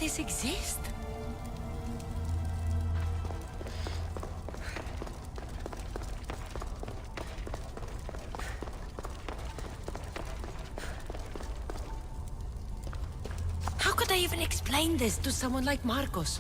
this exist? How could I even explain this to someone like Marcos?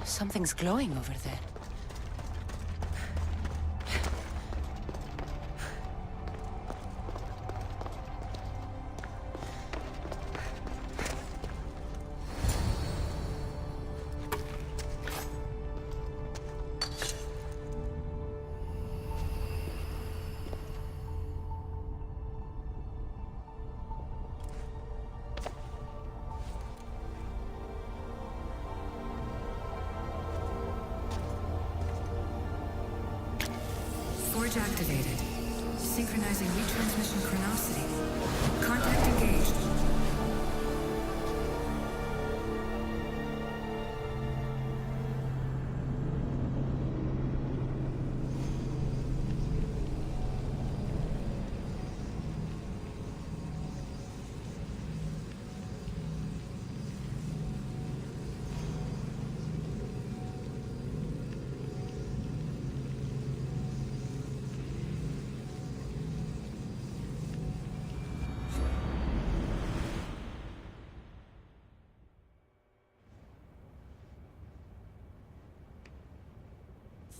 Something's glowing over there. Forge activated. Synchronizing retransmission chronicity. Contact engaged.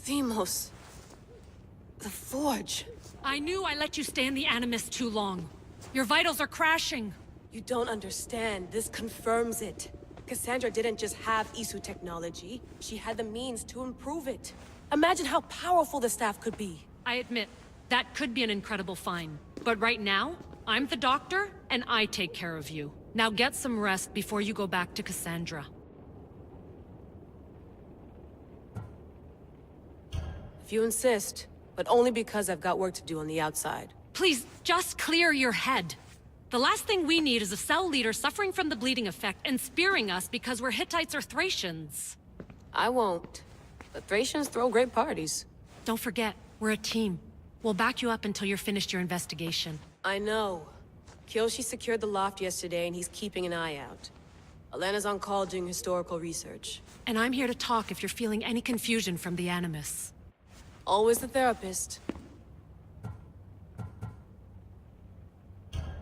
Themos. The Forge. I knew I let you stay in the Animus too long. Your vitals are crashing. You don't understand. This confirms it. Cassandra didn't just have Isu technology. She had the means to improve it. Imagine how powerful the staff could be. I admit, that could be an incredible find. But right now, I'm the doctor, and I take care of you. Now get some rest before you go back to Cassandra. If you insist, but only because I've got work to do on the outside. Please, just clear your head. The last thing we need is a cell leader suffering from the bleeding effect and spearing us because we're Hittites or Thracians. I won't. But Thracians throw great parties. Don't forget, we're a team. We'll back you up until you're finished your investigation. I know. Kyoshi secured the loft yesterday and he's keeping an eye out. Elena's on call doing historical research. And I'm here to talk if you're feeling any confusion from the Animus. Always the therapist.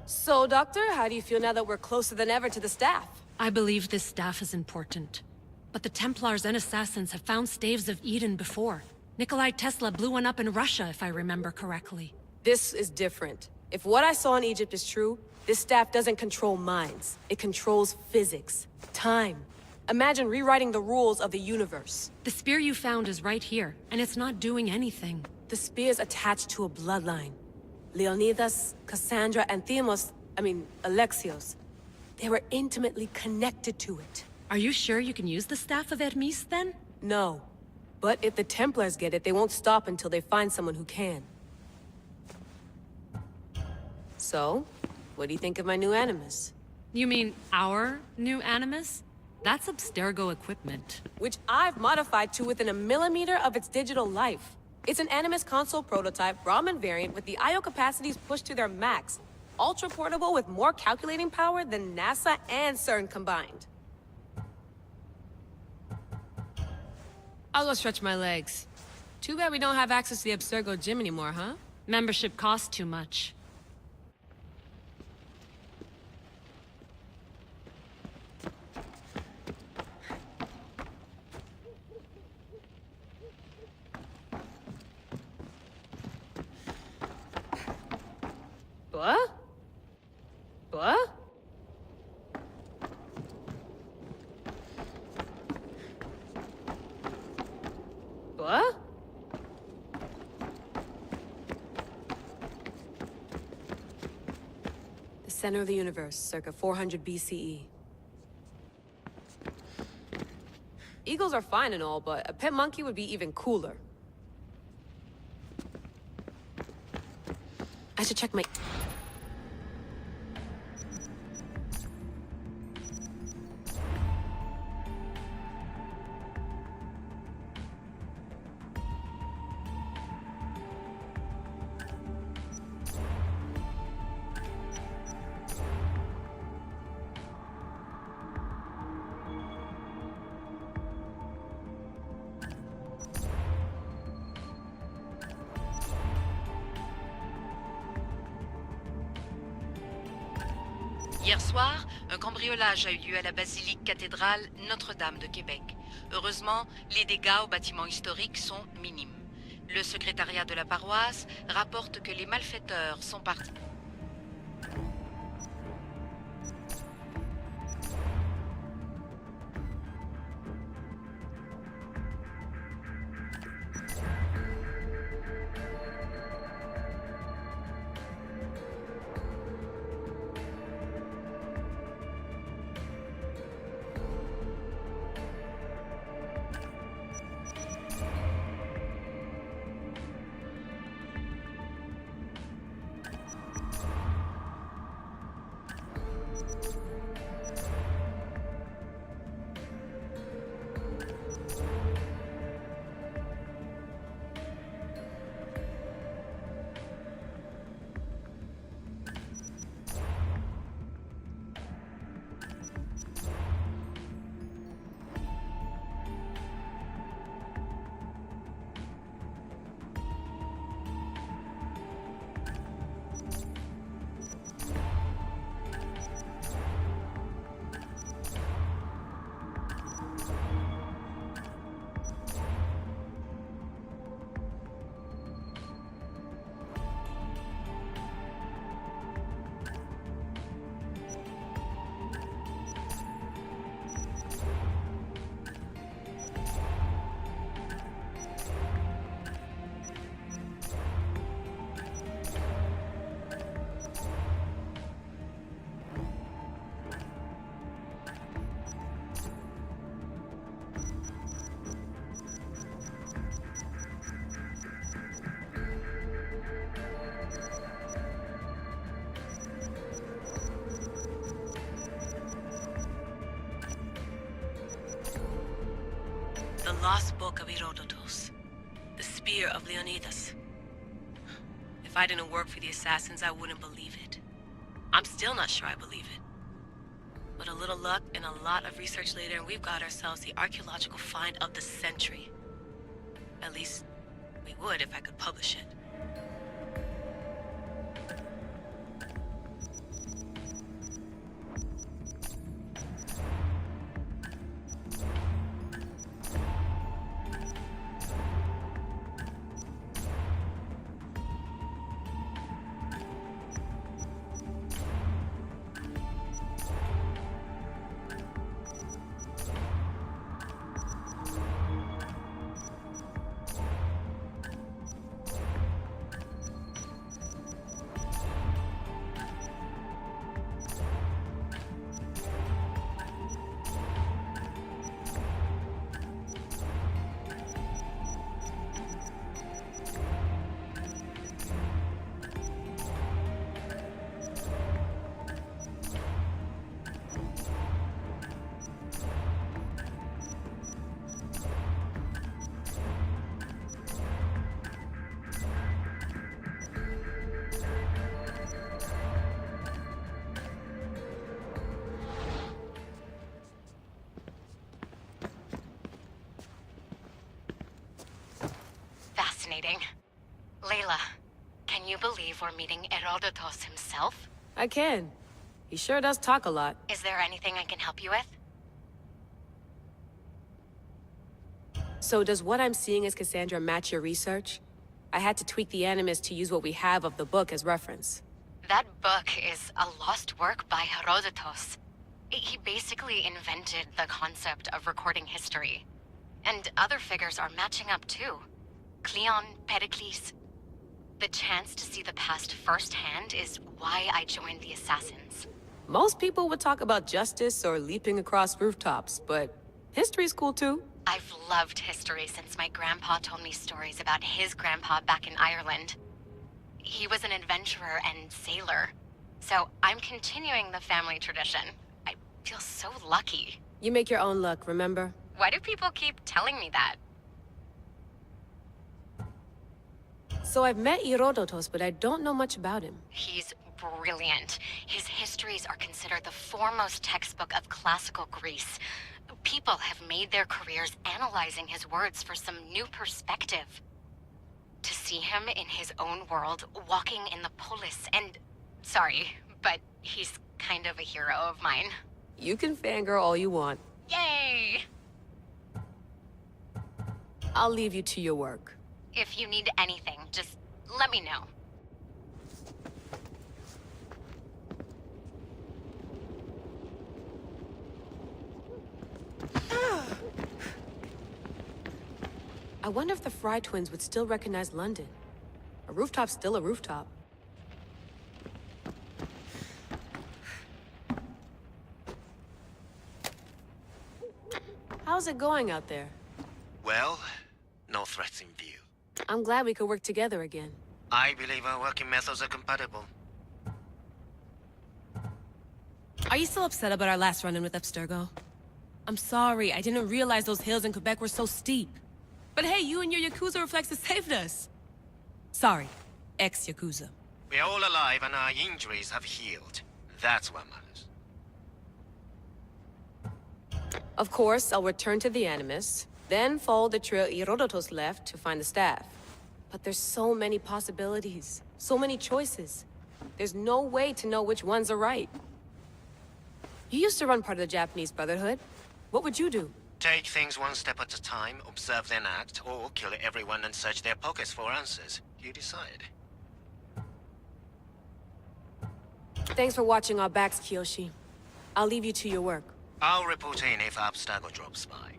So, Doctor, how do you feel now that we're closer than ever to the staff? I believe this staff is important. But the Templars and Assassins have found staves of Eden before. Nikolai Tesla blew one up in Russia, if I remember correctly. This is different. If what I saw in Egypt is true, this staff doesn't control minds. It controls physics, time. Imagine rewriting the rules of the universe. The spear you found is right here, and it's not doing anything. The spear's attached to a bloodline. Leonidas, Cassandra, and Alexios. They were intimately connected to it. Are you sure you can use the Staff of Hermes, then? No. But if the Templars get it, they won't stop until they find someone who can. So, what do you think of my new Animus? You mean our new Animus? That's Abstergo equipment. Which I've modified to within a millimeter of its digital life. It's an Animus console prototype, Brahmin variant with the I/O capacities pushed to their max. Ultra portable with more calculating power than NASA and CERN combined. I'll go stretch my legs. Too bad we don't have access to the Abstergo gym anymore, huh? Membership costs too much. What? What? What? The center of the universe, circa 400 BCE. Eagle eagles are fine and all, but a pet monkey would be even cooler. I should check my... Hier soir, un cambriolage a eu lieu à la basilique cathédrale Notre-Dame de Québec. Heureusement, les dégâts au bâtiment historique sont minimes. Le secrétariat de la paroisse rapporte que les malfaiteurs sont partis. The Lost Book of Herodotus. The Spear of Leonidas. If I didn't work for the assassins, I wouldn't believe it. I'm still not sure I believe it. But a little luck and a lot of research later, and we've got ourselves the archaeological find of the century. At least, we would if I could publish it. Fascinating. Layla, can you believe we're meeting Herodotus himself? I can. He sure does talk a lot. Is there anything I can help you with? So does what I'm seeing as Cassandra match your research? I had to tweak the animus to use what we have of the book as reference. That book is a lost work by Herodotus. He basically invented the concept of recording history. And other figures are matching up too. Cleon, Pericles. The chance to see the past firsthand is why I joined the Assassins. Most people would talk about justice or leaping across rooftops, but history's cool too. I've loved history since my grandpa told me stories about his grandpa back in Ireland. He was an adventurer and sailor, so I'm continuing the family tradition. I feel so lucky. You make your own luck, remember? Why do people keep telling me that? So I've met Herodotus, but I don't know much about him. He's brilliant. His histories are considered the foremost textbook of classical Greece. People have made their careers analyzing his words for some new perspective. To see him in his own world, walking in the polis, and... Sorry, but he's kind of a hero of mine. You can fangirl all you want. Yay! I'll leave you to your work. If you need anything, just let me know. I wonder if the Fry twins would still recognize London. A rooftop's still a rooftop. How's it going out there? Well, no threats in view. I'm glad we could work together again. I believe our working methods are compatible. Are you still upset about our last run-in with Abstergo? I'm sorry, I didn't realize those hills in Quebec were so steep. But hey, you and your Yakuza reflexes saved us. Sorry, ex-Yakuza. We're all alive and our injuries have healed. That's what matters. Of course, I'll return to the Animus, then follow the trail Herodotus left to find the staff. But there's so many possibilities, so many choices. There's no way to know which ones are right. You used to run part of the Japanese Brotherhood. What would you do? Take things one step at a time, observe then act, or kill everyone and search their pockets for answers. You decide. Thanks for watching our backs, Kiyoshi. I'll leave you to your work. I'll report in if Abstergo drops by.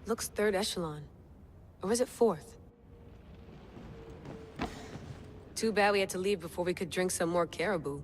Looks third echelon. Or is it fourth? Too bad we had to leave before we could drink some more caribou.